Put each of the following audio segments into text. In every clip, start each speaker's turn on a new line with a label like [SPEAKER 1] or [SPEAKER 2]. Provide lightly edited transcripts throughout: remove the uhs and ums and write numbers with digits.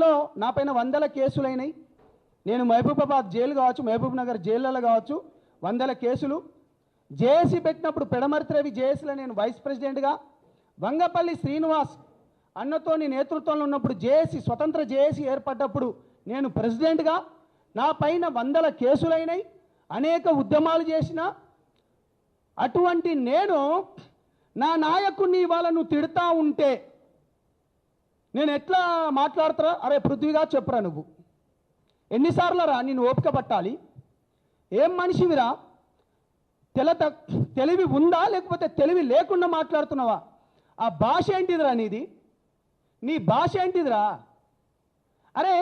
[SPEAKER 1] ప్రాంతంలో నా పైన వందల కేసులైనాయి. నేను మహబూబాబాద్ జైలు కావచ్చు, మహబూబ్ నగర్ జైళ్ళలో కావచ్చు, వందల కేసులు. జేఏసీ పెట్టినప్పుడు పెడమర్తి రవి జేఏసీలో నేను వైస్ ప్రెసిడెంట్గా, వంగపల్లి శ్రీనివాస్ అన్నతోని నేతృత్వంలో ఉన్నప్పుడు జేఏసీ స్వతంత్ర జేఏసీ ఏర్పడ్డప్పుడు నేను ప్రెసిడెంట్గా, నా పైన వందల కేసులైనాయి, అనేక ఉద్యమాలు చేసిన అటువంటి నేను నా నాయకుడిని ఇవాళ నువ్వు తిడతా ఉంటే నేను ఎట్లా మాట్లాడతారా? అరే పృథ్వీగా చెప్పురా, నువ్వు ఎన్నిసార్లు రా నేను ఓపిక పట్టాలి? ఏం మనిషివిరా? తెలివి ఉందా లేకపోతే తెలివి లేకుండా మాట్లాడుతున్నావా? ఆ భాష ఏంటిదిరా నీది? నీ భాష ఏంటిదిరా? అరే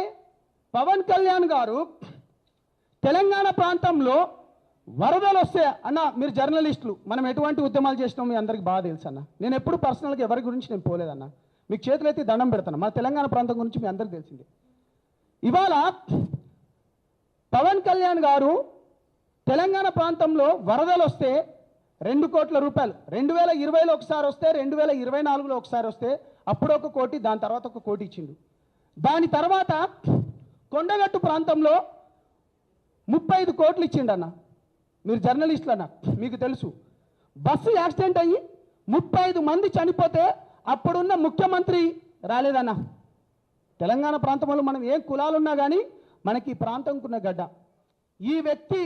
[SPEAKER 1] పవన్ కళ్యాణ్ గారు తెలంగాణ ప్రాంతంలో వరదలు వస్తే అన్న, మీరు జర్నలిస్టులు, మనం ఎటువంటి ఉద్యమాలు చేసినాం మీ అందరికి బాగా తెలుసు అన్న. నేను ఎప్పుడు పర్సనల్గా ఎవరి గురించి నేను పోలేదన్న, మీకు చేతులెత్తి దండం పెడతాను. మా తెలంగాణ ప్రాంతం గురించి మీ అందరికి తెలిసిందే. ఇవాళ పవన్ కళ్యాణ్ గారు తెలంగాణ ప్రాంతంలో వరదలు వస్తే 2 కోట్ల రూపాయలు 2020లో ఒకసారి వస్తే, 2024లో ఒకసారి వస్తే, అప్పుడు 1 కోటి, దాని తర్వాత 1 కోటి ఇచ్చిండు. దాని తర్వాత కొండగట్టు ప్రాంతంలో 35 కోట్లు ఇచ్చిండన్న. మీరు జర్నలిస్టులు అన్న, మీకు తెలుసు. బస్సు యాక్సిడెంట్ అయ్యి 35 మంది చనిపోతే అప్పుడున్న ముఖ్యమంత్రి రాలేదన్న. తెలంగాణ ప్రాంతంలో మనం ఏం కులాలున్నా కానీ మనకి ఈ ప్రాంతంకున్న గడ్డ. ఈ వ్యక్తి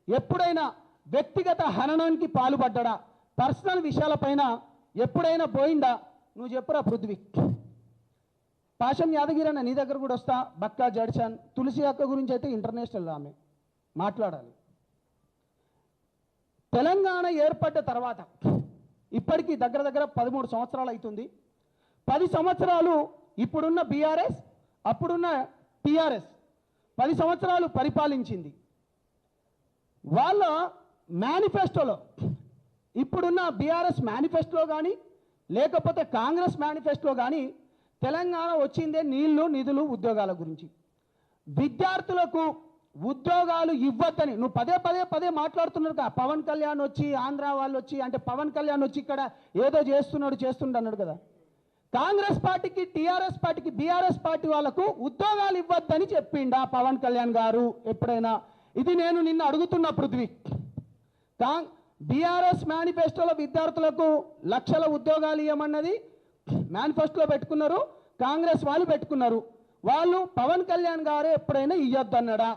[SPEAKER 1] ఎప్పుడైనా వ్యక్తిగత హననానికి పాల్పడ్డా? పర్సనల్ విషయాలపైన ఎప్పుడైనా పోయిందా? నువ్వు చెప్పురా పృథ్వీ. పాశం యాదగిరి అన్న నీ దగ్గర కూడా వస్తా. బక్కా జడ్చాన్ తులసి అక్క గురించి అయితే ఇంటర్నేషనల్ ఆమె మాట్లాడాలి. తెలంగాణ ఏర్పడ్డ తర్వాత ఇప్పటికీ దగ్గర దగ్గర 13 సంవత్సరాలు అవుతుంది. 10 సంవత్సరాలు ఇప్పుడున్న బీఆర్ఎస్, అప్పుడున్న టీఆర్ఎస్ 10 సంవత్సరాలు పరిపాలించింది. వాళ్ళ మేనిఫెస్టోలో, ఇప్పుడున్న బీఆర్ఎస్ మేనిఫెస్టోలో కానీ లేకపోతే కాంగ్రెస్ మేనిఫెస్టోలో కానీ తెలంగాణ వచ్చిందే నీళ్లు, నిధులు, ఉద్యోగాల గురించి. విద్యార్థులకు ఉద్యోగాలు ఇవ్వద్దని నువ్వు పదే మాట్లాడుతున్నారు కదా. పవన్ కళ్యాణ్ వచ్చి, ఆంధ్ర వాళ్ళు వచ్చి, అంటే పవన్ కళ్యాణ్ వచ్చి ఇక్కడ ఏదో చేస్తున్నాడు కదా. కాంగ్రెస్ పార్టీకి, టీఆర్ఎస్ పార్టీకి, బీఆర్ఎస్ పార్టీ వాళ్ళకు ఉద్యోగాలు ఇవ్వద్దని చెప్పిండా పవన్ కళ్యాణ్ గారు ఎప్పుడైనా? ఇది నేను నిన్ను అడుగుతున్న పృథ్వీ. బీఆర్ఎస్ మేనిఫెస్టోలో విద్యార్థులకు లక్షల ఉద్యోగాలు ఇవ్వమన్నది మేనిఫెస్టోలో పెట్టుకున్నారు, కాంగ్రెస్ వాళ్ళు పెట్టుకున్నారు. వాళ్ళు పవన్ కళ్యాణ్ గారు ఎప్పుడైనా ఇవ్వద్దన్నాడా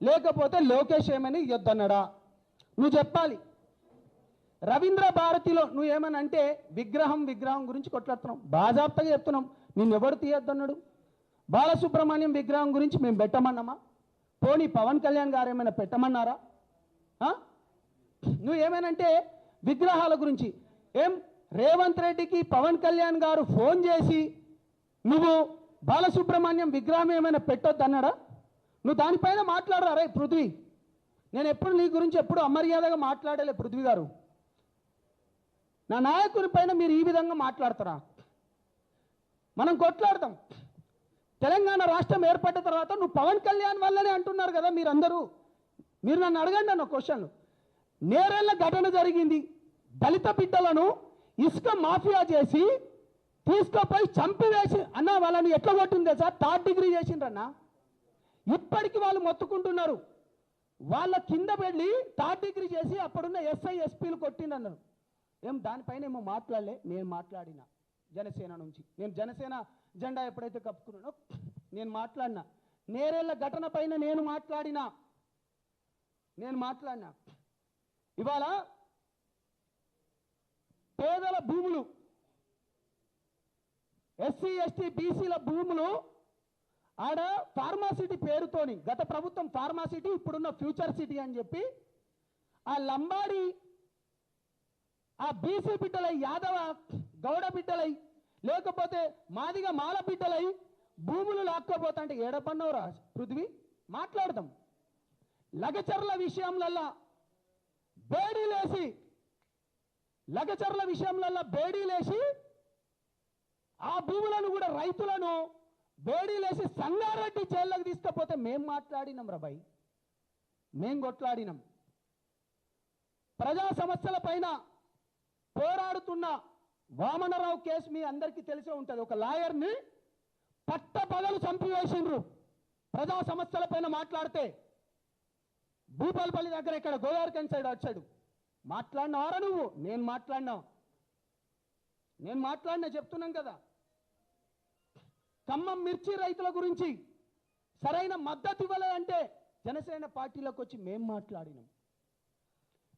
[SPEAKER 1] లేకపోతే లోకేష్ ఏమైనా ఇవ్వద్దన్నాడా? నువ్వు చెప్పాలి. రవీంద్ర భారతిలో నువ్వు ఏమని అంటే విగ్రహం గురించి కొట్లాడుతున్నాం, బాజాప్తగా చెప్తున్నాం. నిన్ను ఎవరు తీయొద్దన్నాడు? బాలసుబ్రహ్మణ్యం విగ్రహం గురించి మేము పెట్టమన్నామా? పోనీ పవన్ కళ్యాణ్ గారు ఏమైనా పెట్టమన్నారా? నువ్వు ఏమైనంటే విగ్రహాల గురించి ఏం రేవంత్ రెడ్డికి పవన్ కళ్యాణ్ గారు ఫోన్ చేసి నువ్వు బాలసుబ్రహ్మణ్యం విగ్రహం ఏమైనా పెట్టొద్దన్నాడా? నువ్వు దానిపైన మాట్లాడరా? రే పృథ్వీ, నేను ఎప్పుడు నీ గురించి ఎప్పుడు అమర్యాదగా మాట్లాడలే పృథ్వీ గారు. నా నాయకుని పైన మీరు ఈ విధంగా మాట్లాడతారా? మనం కొట్లాడతాం. తెలంగాణ రాష్ట్రం ఏర్పడ్డ తర్వాత నువ్వు పవన్ కళ్యాణ్ వల్లనే అంటున్నారు కదా మీరందరూ. మీరు నన్ను అడగండి అన్న క్వశ్చన్. నేరేళ్ల ఘటన జరిగింది. దళిత బిడ్డలను ఇసుక మాఫియా చేసి తీసుకుపోయి చంపివేసి అన్న వాళ్ళని ఎట్లా కొట్టిందే సార్? 3rd degree చేసిండ్రన్న. ఇప్పటికి వాళ్ళు మొత్తుకుంటున్నారు. వాళ్ళ కింద వెళ్ళి 3rd డిగ్రీ చేసి అప్పుడున్న ఎస్ఐ ఎస్పీలు కొట్టిండన్నారు. ఏం దానిపైన ఏమో మాట్లాడలే. నేను మాట్లాడినా జనసేన నుంచి. నేను జనసేన జెండా ఎప్పుడైతే కప్పుకున్నానో నేను మాట్లాడినా. నేరేళ్ల ఘటన పైన నేను మాట్లాడినా. ఇవాళ పేదల భూములు, ఎస్సీ ఎస్టీ బీసీల భూములు ఆడ ఫార్మాసిటీ పేరుతోని గత ప్రభుత్వం ఫార్మాసిటీ, ఇప్పుడున్న ఫ్యూచర్ సిటీ అని చెప్పి ఆ లంబాడి, ఆ బీసీ బిడ్డలై, యాదవ గౌడ బిడ్డలై, లేకపోతే మాదిగా మాల బిడ్డలై భూములు లాక్కోపోతా అంటే ఏడపన్నవరా పృథ్వీ? మాట్లాడదాం. లగచర్ల విషయంలో బేడీలేసి ఆ భూములను కూడా రైతులను బేడీలేసి సంగారెడ్డి జైల్లోకి తీసుకపోతే మేం మాట్లాడినాం రా భయ్, మేం కొట్లాడినాం. ప్రజా సమస్యల పైన పోరాడుతున్న వామనరావు కేసు మీ అందరికీ తెలిసే ఉంటుంది. ఒక లాయర్ని పట్టపగలు చంపివేసిండ్రు. ప్రజా సమస్యలపైన మాట్లాడితే భూపాలపల్లి దగ్గర ఇక్కడ గోదావరికన్ సైడ్ వచ్చాడు. మాట్లాడినావారా నువ్వు? నేను మాట్లాడినా చెప్తున్నాం కదా. ఖమ్మం మిర్చి రైతుల గురించి సరైన మద్దతు ఇవ్వలేదంటే జనసేన పార్టీలోకి వచ్చి మేం మాట్లాడినాం.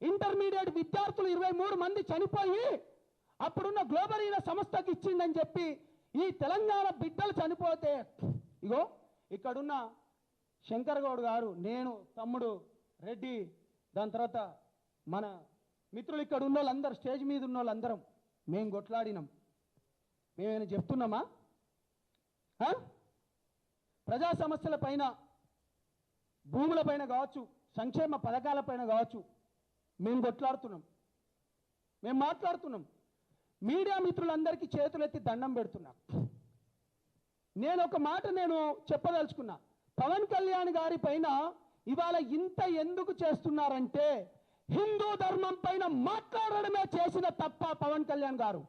[SPEAKER 1] ఇంటర్మీడియట్ విద్యార్థులు 23 మంది చనిపోయి అప్పుడున్న గ్లోబరీన సంస్థకి ఇచ్చిందని చెప్పి ఈ తెలంగాణ బిడ్డలు చనిపోతే ఇగో ఇక్కడున్న శంకర్ గౌడ్ గారు, నేను, తమ్ముడు రెడ్డి, దాని తర్వాత మన మిత్రులు ఇక్కడ ఉన్న వాళ్ళందరూ, స్టేజ్ మీద ఉన్న వాళ్ళందరం మేము కొట్లాడినాం. మేమేమైనా చెప్తున్నామా? ప్రజా సమస్యల పైన, భూముల పైన కావచ్చు, సంక్షేమ పథకాల పైన కావచ్చు మేము కొట్లాడుతున్నాం, మేము మాట్లాడుతున్నాం. మీడియా మిత్రులందరికీ చేతులెత్తి దండం పెడుతున్నా. నేను ఒక మాట చెప్పదలుచుకున్నా. పవన్ కళ్యాణ్ గారి పైన ఇవాళ ఇంత ఎందుకు చేస్తున్నారంటే హిందూ ధర్మం పైన మాట్లాడడమే చేసిన తప్ప పవన్ కళ్యాణ్ గారు.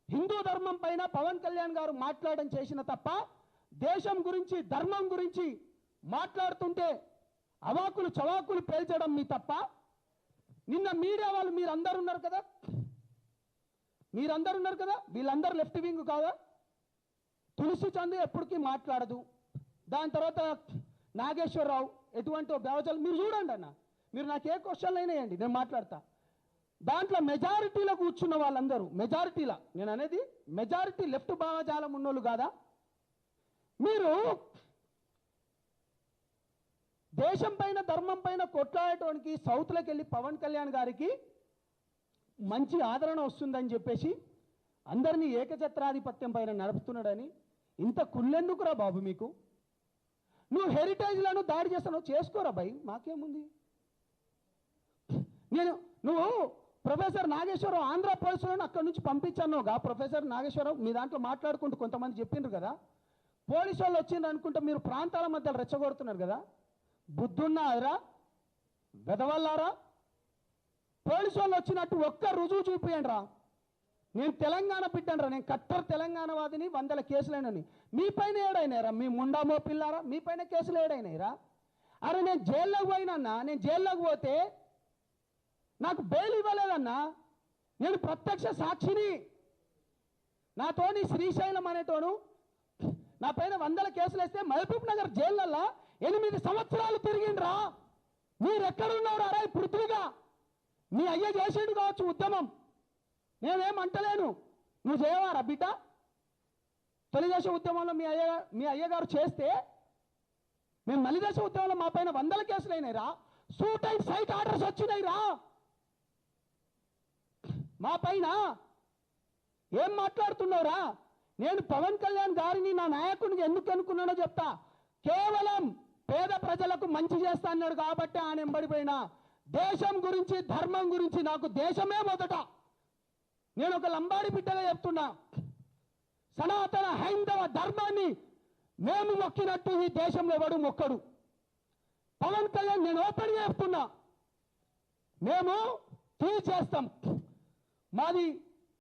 [SPEAKER 1] హిందూ ధర్మం పైన పవన్ కళ్యాణ్ గారు మాట్లాడడం చేసిన తప్ప దేశం గురించి, ధర్మం గురించి మాట్లాడుతుంటే అవాకులు చవాకులు పేల్చడం మీ తప్ప. నిన్న మీడియా వాళ్ళు మీరందరూ ఉన్నారు కదా, వీళ్ళందరూ లెఫ్ట్ వింగ్ కాదా? తులసి చందు ఎప్పటికీ మాట్లాడదు. దాని తర్వాత నాగేశ్వరరావు ఎటువంటి బేవచాలు మీరు చూడండి అన్న. మీరు నాకు ఏ క్వశ్చన్లు అయినా వేయండి, నేను మాట్లాడతా. దాంట్లో మెజారిటీలో కూర్చున్న వాళ్ళందరూ, మెజారిటీలా నేను అనేది మెజారిటీ లెఫ్ట్ భావజాలం ఉన్నోళ్ళు కాదా? మీరు దేశం పైన, ధర్మం పైన కొట్లాడటానికి సౌత్లోకి వెళ్ళి పవన్ కళ్యాణ్ గారికి మంచి ఆదరణ వస్తుందని చెప్పేసి అందరినీ ఏకఛత్రాధిపత్యం పైన నడుపుతున్నాడని ఇంత కుళ్ళెందుకురా బాబు మీకు? నువ్వు హెరిటేజ్లను దాడి చేస్తావు, చేసుకోరా భయ్, మాకేముంది? నువ్వు ప్రొఫెసర్ నాగేశ్వరరావు ఆంధ్ర పోలీసులను అక్కడి నుంచి పంపించానుగా. ప్రొఫెసర్ నాగేశ్వరరావు మీ దాంట్లో మాట్లాడుకుంటూ కొంతమంది చెప్పిండ్రు కదా, పోలీసు వాళ్ళు వచ్చిండ్రు అనుకుంటే మీరు ప్రాంతాల మధ్య రెచ్చగొడుతున్నారు కదా. బుద్ధున్నారా వెదవల్లారా? పోలీసు వాళ్ళు వచ్చినట్టు ఒక్క రుజువు చూపియండి రా. నేను తెలంగాణ బిడ్డనరా, నేను కట్టర్ తెలంగాణ వాదిని, 100 కేసులైనని. మీ పైన ఏడైనారా? మీ ముండామో పిల్లారా, మీ పైన కేసులు ఏడైనాయిరా? అరే నేను జైల్లోకి పోయినన్నా, నేను జైల్లోకి పోతే నాకు బెయిల్ ఇవ్వలేదన్నా, నేను ప్రత్యక్ష సాక్షిని. నాతోని శ్రీశైలం అనేటోను నా పైన 100 కేసులు వేస్తే మహబూబ్ నగర్ జైళ్ళల్లో 8 సంవత్సరాలు తిరిగిండ్రా. మీరెక్కడున్నారా రా పృథ్వీగా? మీ అయ్య చేసేడు కావచ్చు ఉద్యమం, నేనేమంటలేను. నువ్వు చేయవారా బిడ్డ? తొలిదేశ ఉద్యమంలో మీ అయ్యగారు చేస్తే మేము మలిదేశ ఉద్యమంలో మా పైన 100 కేసులు అయినాయిరా. సూట్ అండ్ సైట్ ఆర్డర్స్ వచ్చినాయిరా మా పైన. ఏం మాట్లాడుతున్నావురా? నేను పవన్ కళ్యాణ్ గారిని నా నాయకుడిని ఎందుకు అనుకున్నానో చెప్తా. కేవలం పేద ప్రజలకు మంచి చేస్తా అన్నాడు కాబట్టి ఆయన ఎంబడిపోయినా. దేశం గురించి, ధర్మం గురించి నాకు దేశమే మొదట. నేను ఒక లంబాడి బిడ్డగా చెప్తున్నా, సనాతన హైందవ ధర్మాన్ని మేము మొక్కినట్టు ఈ దేశంలో ఎవడు మొక్కడు. పవన్ కళ్యాణ్ నేను ఓపెన్గా చెప్తున్నా, మేము తీర్చేస్తాం. మాది